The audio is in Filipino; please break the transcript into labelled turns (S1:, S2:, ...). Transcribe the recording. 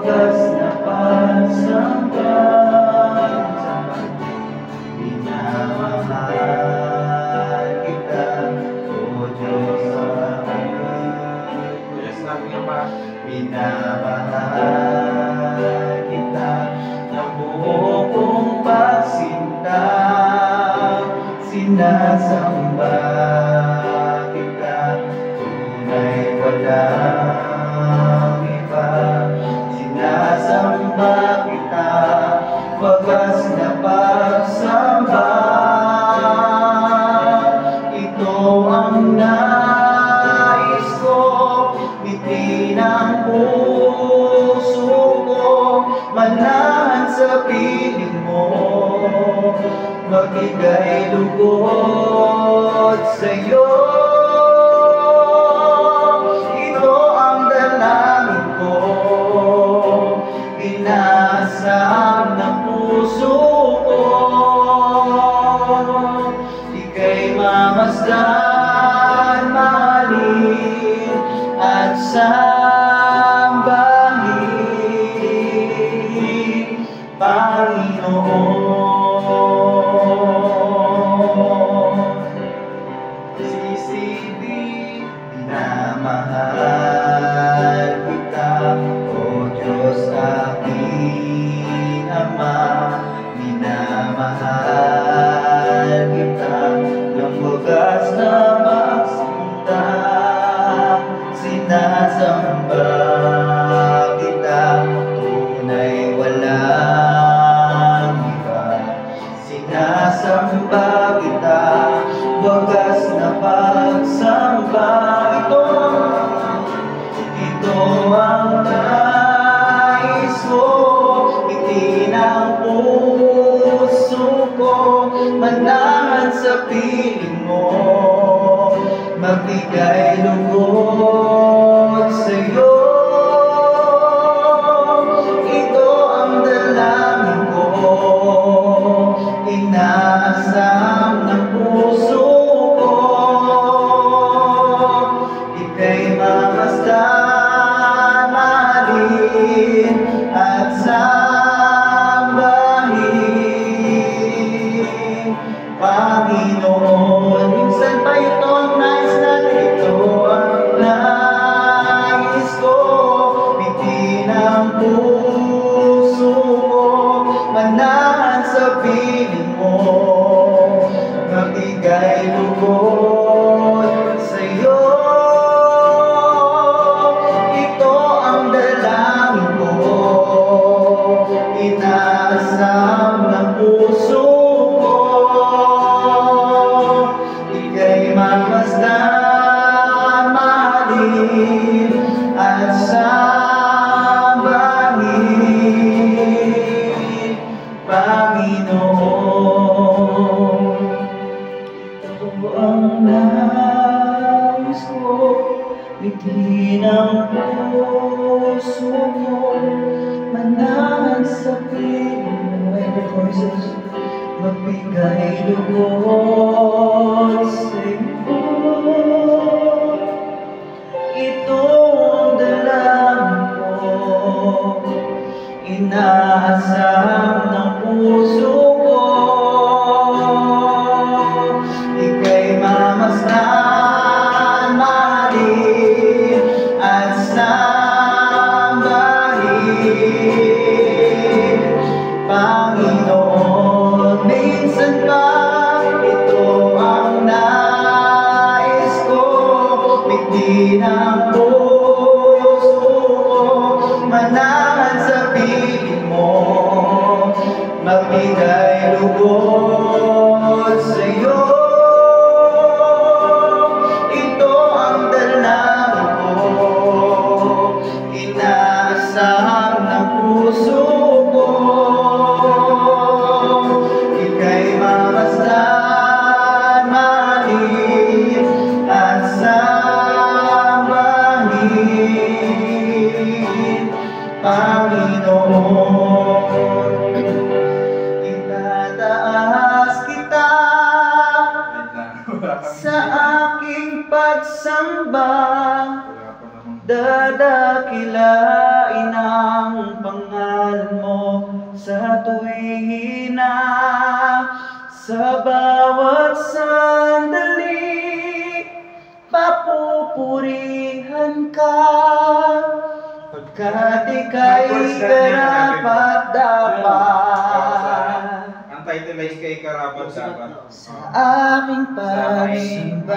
S1: wagas na pagsamba, minamahal kita, O Diyos aking.
S2: Yes, natin Ama.
S1: Minamahal kita ng buo kong pagsinta, sinasamba kita, tunay walang iba. Sinasamba kita, wagas na pagsamba. Ito ang nais ko, bitin ang puso ko, manahan sa piling mo, magbigay lugod sa'yo. Ito ang dalangin ko, inaasam ng puso ko. Ika'y mamasdan, mahalin at sambahin, Panginoon. Sisibig, minamahal kita, O Diyos aking Ama. Minamahal kita ng wagas na magsinta, sinasamba kita, tunay walang iba. Sinasamba kita, wagas na pagsamba. Ito ang nais ko, bitin ang puso ko, manahan sa piling mo, magbigay lugod sa'yo. Ito ang dalangin ko, inaasam ng puso ko. Ika'y mamasdan, mahalin at sambahin, Panginoon. Minsan pa ito ang nais natin, ito ang nais ko, bitin ang puso ko, manahan sa piling mo, magbigay lugod sa'yo. Ito ang dalangin ko, inaasam ng puso ko. Ika'y mamasdan, mahalin at sambahin, Panginoon. Ito ang nais ko, bitin ang puso ko, manahan sa piling mo. Every voices, magbigay lugod sa'yo. Ito ang dalangin ko, inaasam ng puso ko. Ika'y mamasdan, mahalin at sambahin, Panginoon. Minsan pa ito ang nais ko, bitin ang puso ko, manahan sa piling mo, magbigay lugod sa'yo. Ito ang dalangin ko, inaasam ng puso ko. Ika'y mamasdan, mahalin at sambahin, Panginoon. Itataas kita sa aking pagsamba, dadakilain ang ika'y karapat-dapat.
S2: Ang title ay Kay Karapat Dapat.
S1: Sa aking pagsamba.